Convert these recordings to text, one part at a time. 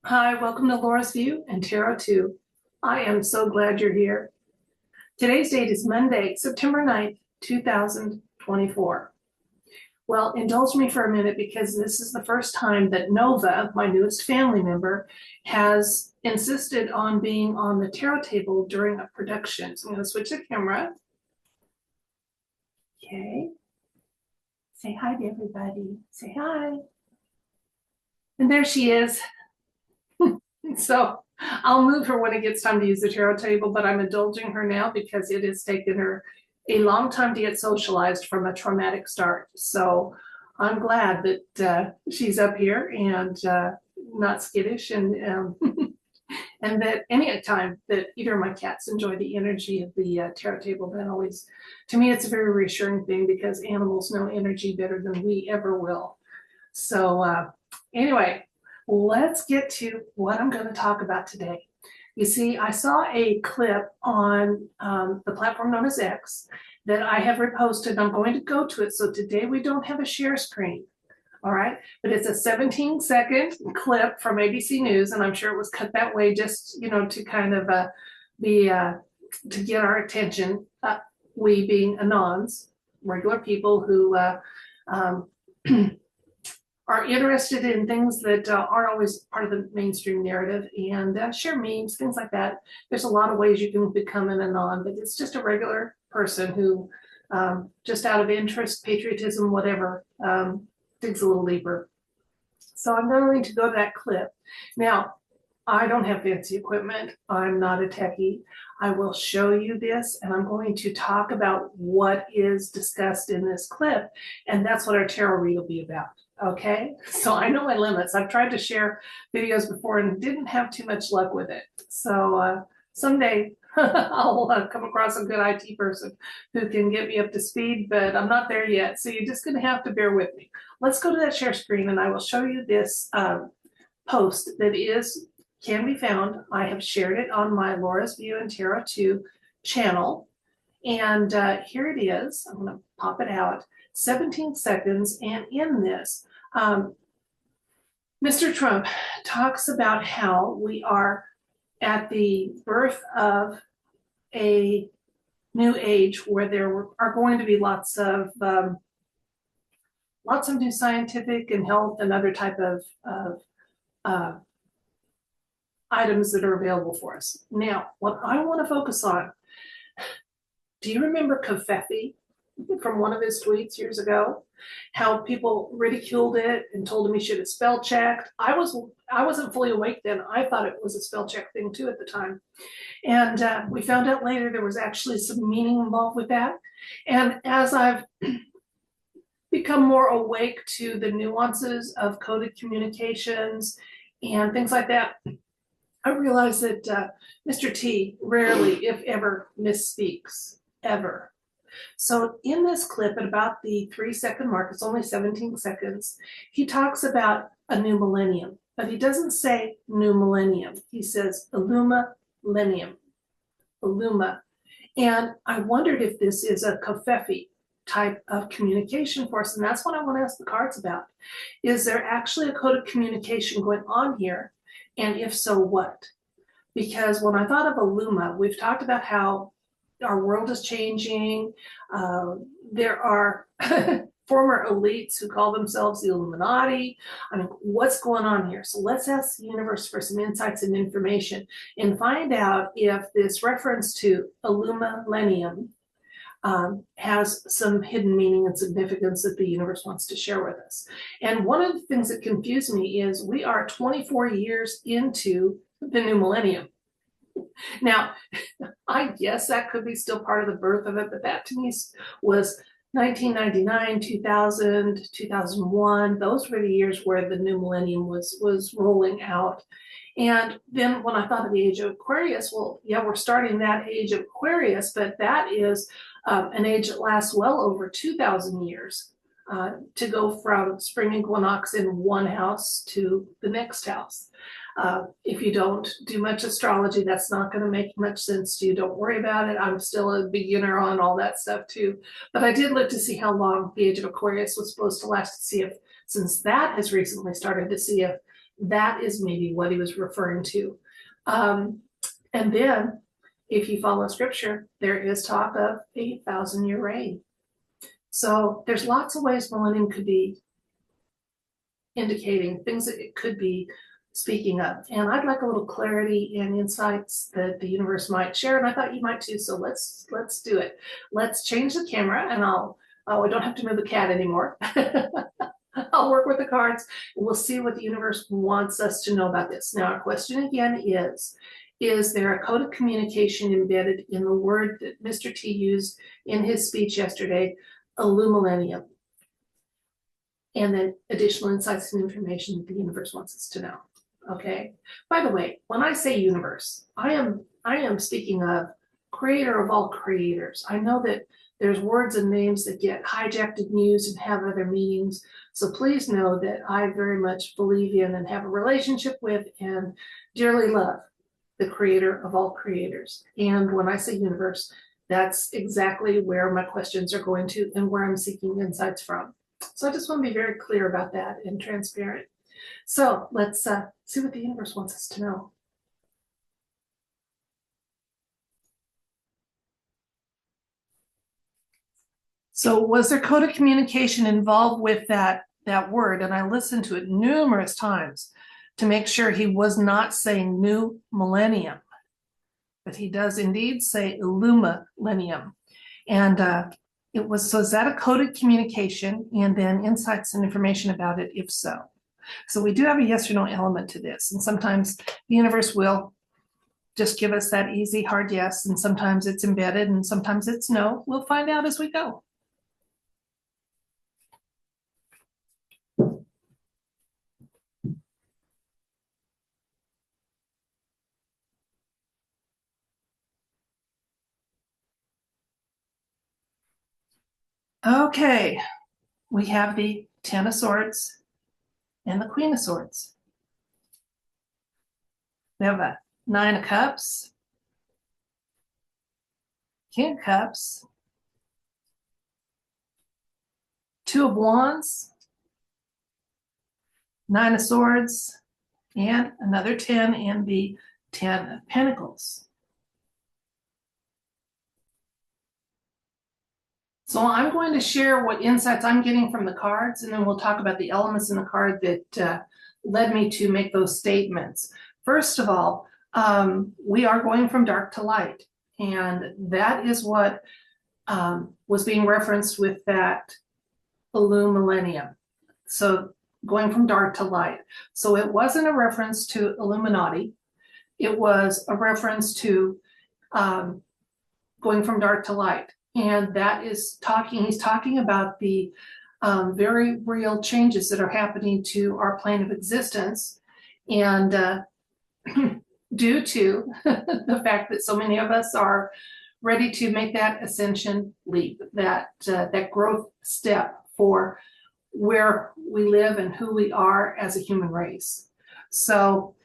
Hi, welcome to Laura's View and Tarot 2. I am so glad you're here. Today's date is Monday, September 9th, 2024. Well, indulge me for a minute because this is the first time that Nova, my newest family member, has insisted on being on the tarot table during a production. So I'm going to switch the camera. Okay. Say hi to everybody. Say hi. And there she is. So I'll move her when it gets time to use the tarot table, but I'm indulging her now because it has taken her a long time to get socialized from a traumatic start. So I'm glad that she's up here and not skittish, and and that any time that either of my cats enjoy the energy of the tarot table, that always, to me, it's a very reassuring thing because animals know energy better than we ever will. So anyway, let's get to what I'm going to talk about today. You see, I saw a clip on the platform known as X that I have reposted. I'm going to go to it. So today we don't have a share screen. All right. But it's a 17-second clip from ABC News. And I'm sure it was cut that way just, to kind of be to get our attention. We being anons, regular people who are interested in things that aren't always part of the mainstream narrative and share memes, things like that. There's a lot of ways you can become an anon, but it's just a regular person who, just out of interest, patriotism, whatever, digs a little deeper. So I'm going to go to that clip. Now, I don't have fancy equipment. I'm not a techie. I will show you this, and I'm going to talk about what is discussed in this clip, and that's what our tarot read will be about. Okay, so I know my limits. I've tried to share videos before and didn't have too much luck with it. So someday I'll come across a good IT person who can get me up to speed, but I'm not there yet. So you're just going to have to bear with me. Let's go to that share screen and I will show you this post that can be found. I have shared it on my Laura's View and Tarot 2 channel. And here it is. I'm going to pop it out. 17 seconds. And in this, Mr. Trump talks about how we are at the birth of a new age where there are going to be lots of new scientific and health and other type of items that are available for us. Now, what I want to focus on, do you remember Covfefe from one of his tweets years ago? How people ridiculed it and told him he should have spell checked. I wasn't fully awake then. I thought it was a spell check thing too at the time. And we found out later there was actually some meaning involved with that. And as I've become more awake to the nuances of coded communications and things like that, I realize that Mr. T rarely, if ever, misspeaks, ever. So in this clip, at about the 3-second mark, it's only 17 seconds, he talks about a new millennium, but he doesn't say new millennium. He says Illu-millennium, Illuma. And I wondered if this is a Covfefe type of communication for us, and that's what I want to ask the cards about. Is there actually a code of communication going on here? And if so, what? Because when I thought of Illuma, we've talked about how our world is changing. There are former elites who call themselves the Illuminati. I mean, what's going on here? So let's ask the universe for some insights and information and find out if this reference to Illu-millennium has some hidden meaning and significance that the universe wants to share with us. And one of the things that confused me is we are 24 years into the new millennium. Now, I guess that could be still part of the birth of it, but that to me was 1999, 2000, 2001. Those were the years where the new millennium was rolling out. And then when I thought of the age of Aquarius, well, yeah, we're starting that age of Aquarius, but that is an age that lasts well over 2,000 years to go from spring equinox in one house to the next house. If you don't do much astrology, that's not going to make much sense to you. Don't worry about it. I'm still a beginner on all that stuff too. But I did look to see how long the age of Aquarius was supposed to last, to see if, since that has recently started, to see if That is maybe what he was referring to. And then, if you follow scripture, there is talk of a 1,000-year reign. So there's lots of ways millennium could be indicating things that it could be speaking of. And I'd like a little clarity and insights that the universe might share, and I thought you might too. So let's do it. Let's change the camera, and I don't have to move the cat anymore. I'll work with the cards. We'll see what the universe wants us to know about this. Now, our question again is there a code of communication embedded in the word that Mr. T used in his speech yesterday, illu-millennium? And then additional insights and information that the universe wants us to know. Okay. By the way, when I say universe, I am speaking of creator of all creators. I know that there's words and names that get hijacked and used and have other meanings. So please know that I very much believe in and have a relationship with and dearly love the creator of all creators. And when I say universe, that's exactly where my questions are going to and where I'm seeking insights from. So I just want to be very clear about that and transparent. So let's see what the universe wants us to know. So was there code of communication involved with that word? And I listened to it numerous times to make sure he was not saying new millennium, but he does indeed say illu-millennium. And it was, so is that a coded communication? And then insights and information about it, if so. So we do have a yes or no element to this. And sometimes the universe will just give us that easy, hard yes. And sometimes it's embedded and sometimes it's no. We'll find out as we go. Okay, we have the 10 of Swords and the Queen of Swords. We have a 9 of Cups, King of Cups, 2 of Wands, 9 of Swords, and another 10 and the 10 of Pentacles. So I'm going to share what insights I'm getting from the cards, and then we'll talk about the elements in the card that led me to make those statements. First of all, we are going from dark to light, and that is what was being referenced with that illu-millennium. So going from dark to light. So it wasn't a reference to Illuminati. It was a reference to going from dark to light. And that is he's talking about the very real changes that are happening to our plane of existence. And due to the fact that so many of us are ready to make that ascension leap, that growth step for where we live and who we are as a human race. So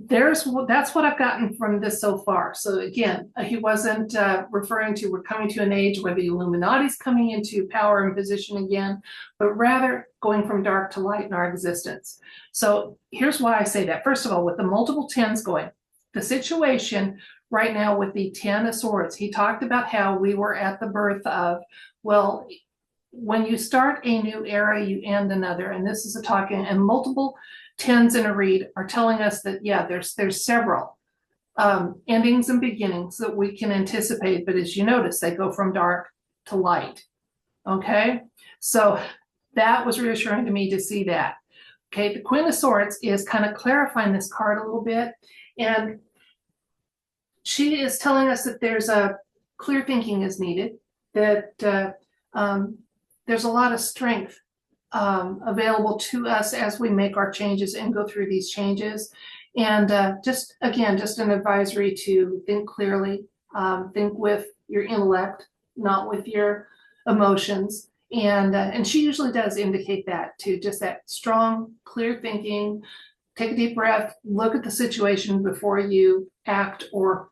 that's what I've gotten from this so far. So again, he wasn't referring to we're coming to an age where the Illuminati's coming into power and position again, but rather going from dark to light in our existence. So here's why I say that. First of all, with the multiple 10s going, the situation right now with the 10 of Swords, he talked about how we were at the birth of, well, when you start a new era, you end another. And this is a talking, and multiple 10s in a read are telling us that, yeah, there's several endings and beginnings that we can anticipate. But as you notice, they go from dark to light. Okay, so that was reassuring to me to see that. Okay, the Queen of Swords is kind of clarifying this card a little bit. And she is telling us that there's a clear thinking is needed, that there's a lot of strength available to us as we make our changes and go through these changes. And just an advisory to think clearly, think with your intellect, not with your emotions. And she usually does indicate that too, just that strong, clear thinking. Take a deep breath, look at the situation before you act or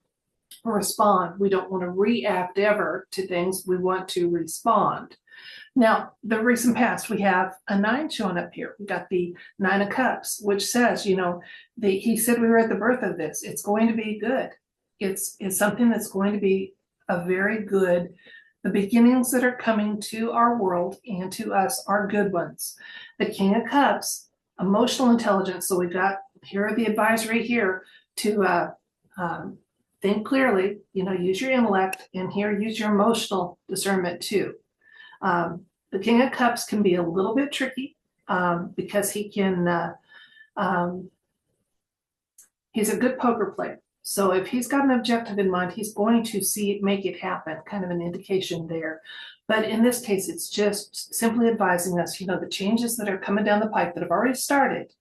respond. We don't want to react ever to things. We want to respond. Now, the recent past, we have a 9 showing up here. We got the 9 of Cups, which says, he said we were at the birth of this. It's going to be good. It's something that's going to be a very good. The beginnings that are coming to our world and to us are good ones. The King of Cups, emotional intelligence. So we got here the advisory here to think clearly. Use your intellect, and here use your emotional discernment too. The King of Cups can be a little bit tricky because he can, he's a good poker player. So if he's got an objective in mind, he's going to make it happen, kind of an indication there. But in this case, it's just simply advising us, the changes that are coming down the pipe that have already started,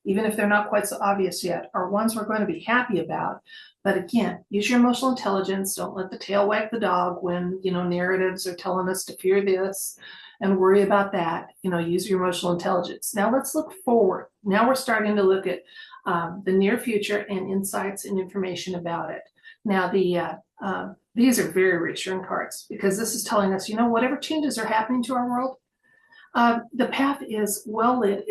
even if they're not quite so obvious yet, are ones we're going to be happy about. But again, use your emotional intelligence. Don't let the tail wag the dog when, narratives are telling us to fear this and worry about that. Use your emotional intelligence. Now let's look forward. Now we're starting to look at the near future and insights and information about it. Now these are very reassuring cards because this is telling us, whatever changes are happening to our world, the path is well lit.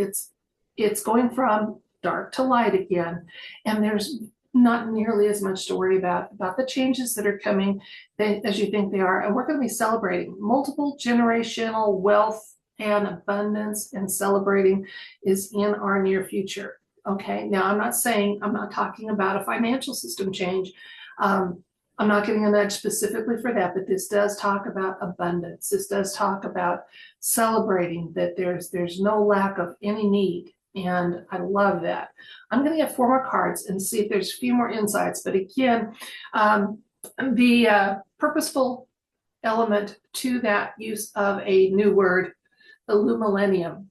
It's going from dark to light again, and there's not nearly as much to worry about the changes that are coming as you think they are. And we're going to be celebrating multiple generational wealth and abundance, and celebrating is in our near future. Okay, now I'm not talking about a financial system change. I'm not getting a nudge specifically for that, but this does talk about abundance. This does talk about celebrating that there's no lack of any need. And I love that. I'm going to get 4 more cards and see if there's a few more insights. But again, the purposeful element to that use of a new word, Illu-millennium,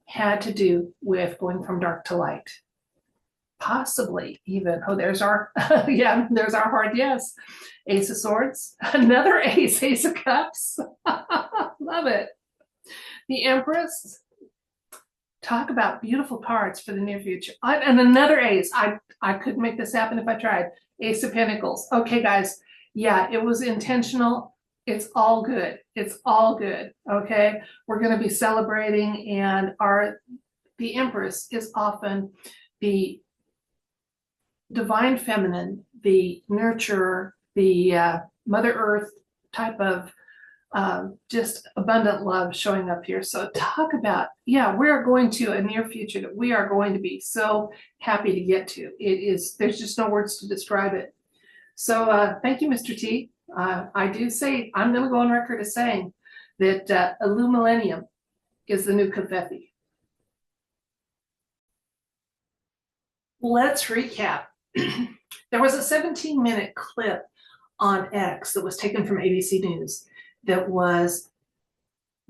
had to do with going from dark to light. Possibly even, there's our, there's our hard yes. Ace of Swords, another ace, Ace of Cups. Love it. The Empress. Talk about beautiful cards for the near future. And another ace. I couldn't make this happen if I tried. Ace of Pentacles. Okay, guys. Yeah, it was intentional. It's all good. It's all good. Okay. We're going to be celebrating, and the Empress is often the divine feminine, the nurturer, the Mother Earth type of just abundant love showing up here. So talk about, we're going to a near future that we are going to be so happy to get to. There's just no words to describe it. So thank you, Mr. T. I do say, I'm going to go on record as saying that Illu-millennium is the new Covfefe. Let's recap. There was a 17-minute clip on X that was taken from ABC News that was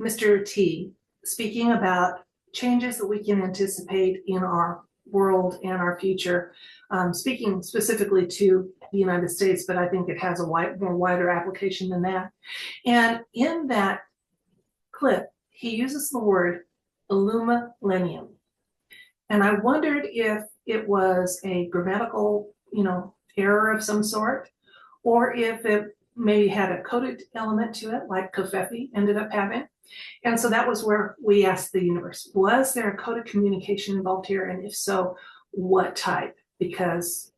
Mr. T speaking about changes that we can anticipate in our world and our future, speaking specifically to the United States, but I think it has a more wider application than that. And in that clip, he uses the word Illu-millennium. And I wondered if it was a grammatical, error of some sort, or if it maybe had a coded element to it, like Covfefe ended up having. And so that was where we asked the universe, was there a coded communication involved here? And if so, what type? Because,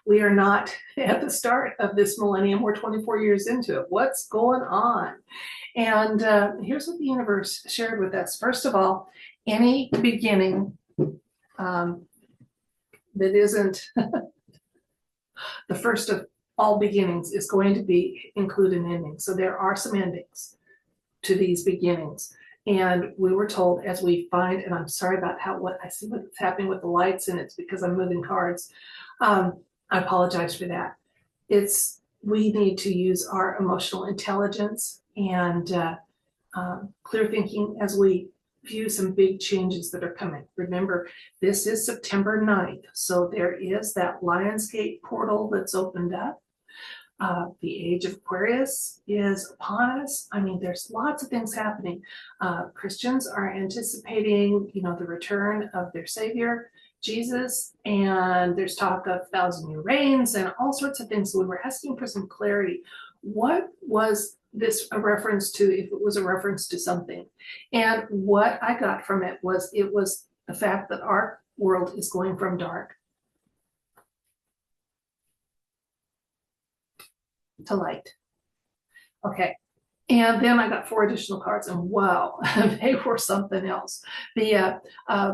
we are not at the start of this millennium. We're 24 years into it. What's going on? And here's what the universe shared with us. First of all, any beginning that isn't the first of all beginnings is going to include an ending. So there are some endings to these beginnings. And we were told, as we find, and I'm sorry about what I see what's happening with the lights, and it's because I'm moving cards. I apologize for that. We need to use our emotional intelligence and clear thinking as we view some big changes that are coming. Remember, this is September 9th, so there is that Lionsgate portal that's opened up. The age of Aquarius is upon us. I mean, there's lots of things happening. Christians are anticipating, the return of their Savior, Jesus, and there's talk of 1,000-year reigns and all sorts of things. So we were asking for some clarity. What was this a reference to, if it was a reference to something. And what I got from it was the fact that our world is going from dark to light. Okay. And then I got 4 additional cards, and wow, they were something else. We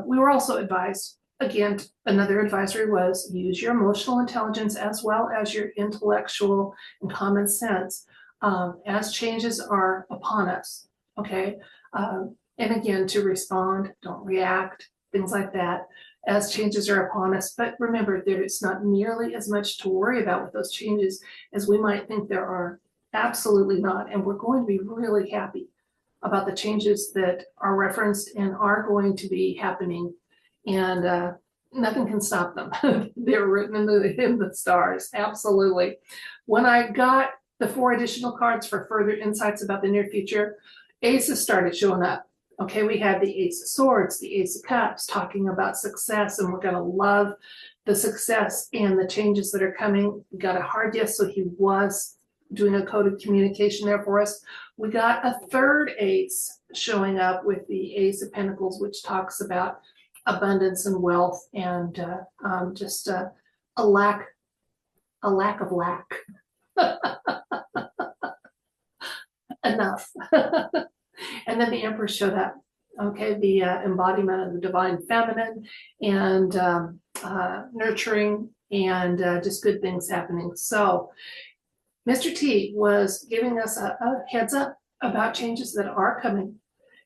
were also advised, again, another advisory was use your emotional intelligence as well as your intellectual and common sense as changes are upon us, okay? And again, to respond, don't react, things like that, as changes are upon us. But remember, there's not nearly as much to worry about with those changes as we might think there are. Absolutely not. And we're going to be really happy about the changes that are referenced and are going to be happening. And nothing can stop them. They're written in the stars. Absolutely. When I got the 4 additional cards for further insights about the near future, aces started showing up. Okay, we had the Ace of Swords, the Ace of Cups, talking about success, and we're going to love the success and the changes that are coming. We got a hard yes, so he was doing a coded communication there for us. We got a 3rd ace showing up with the Ace of Pentacles, which talks about abundance and wealth and just a lack of lack. Enough. And then the Emperor showed up. Okay, the embodiment of the divine feminine and nurturing and just good things happening. So Mr. T was giving us a heads up about changes that are coming.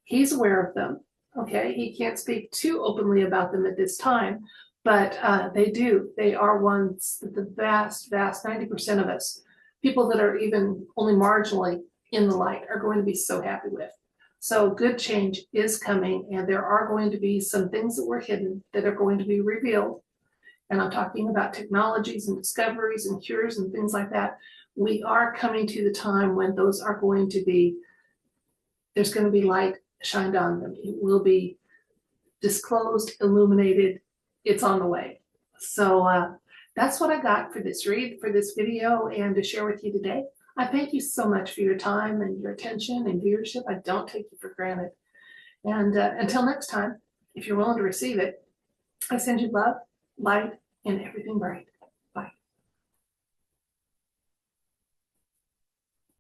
He's aware of them. Okay, he can't speak too openly about them at this time, but they do. They are ones that the vast 90% of us, people that are even only marginally in the light, are going to be so happy with. So good change is coming, and there are going to be some things that were hidden that are going to be revealed. And I'm talking about technologies and discoveries and cures and things like that. We are coming to the time when those are going to be, there's going to be light shined on them. It will be disclosed, illuminated. It's on the way. So that's what I got for this read, for this video, and to share with you today. I thank you so much for your time and your attention and viewership. I don't take you for granted. And until next time, if you're willing to receive it, I send you love, light, and everything bright.